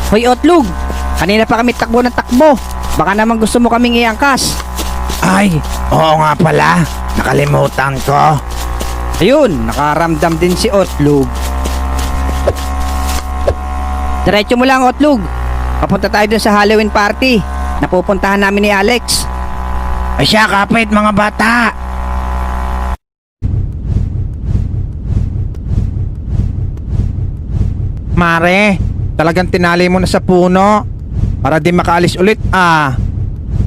Hoy Otlog, kanina pa kami takbo ng takbo. Baka naman gusto mo kaming iangkas. Ay, oo nga pala. Nakalimutan ko. Ayun, nakaramdam din si Otlog. Diretso mo lang Otlog. Papunta tayo dun sa Halloween party. Napupuntahan namin ni Alex. Ay siya, kapit mga bata. Mare, talagang tinali mo na sa puno para di makaalis ulit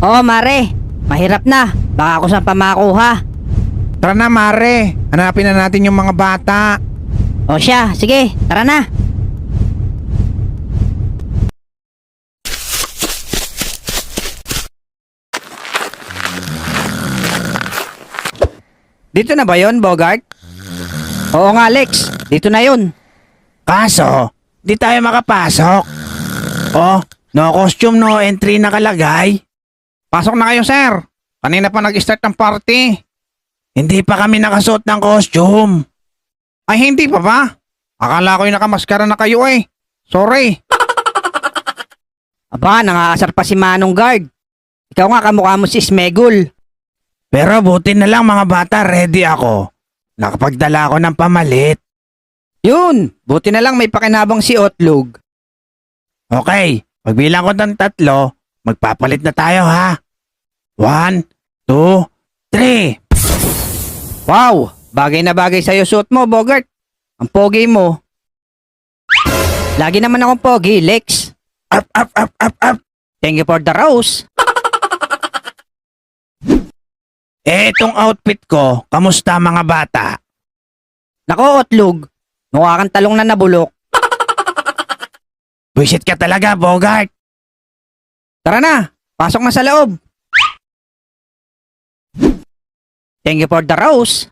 Oo Mare, mahirap na. Baka ako saan pa makuha. Tara na Mare, hanapin na natin yung mga bata. O siya, sige, tara na. Dito na ba yon, Bogart? Oo nga Alex, dito na yon. Kaso, di tayo makapasok. Oh, no costume, no entry nakalagay. Pasok na kayo sir. Kanina pa nag-start ng party. Hindi pa kami nakasuot ng costume. Ay hindi pa ba? Akala ko yung nakamaskara na kayo eh. Sorry. Aba, nangaasar pa si Manong Guard. Ikaw nga kamukha mo si Smegol. Pero buti na lang mga bata, ready ako. Nakapagdala ako ng pamalit. Yun, buti na lang may pakinabang si Otlog. Okay, pagbilang ko ng 3, magpapalit na tayo ha. 1, 2, 3. Wow, bagay na bagay sa'yo suot mo, Bogart. Ang pogi mo. Lagi naman akong pogi, Lex. Up, up, up, up, up. Thank you for the rose. Etong outfit ko, kamusta mga bata? Nako, Otlog. Mukha kang talong na nabulok. Buisit ka talaga, Bogart. Tara na, pasok na sa loob. Thank you for the rose.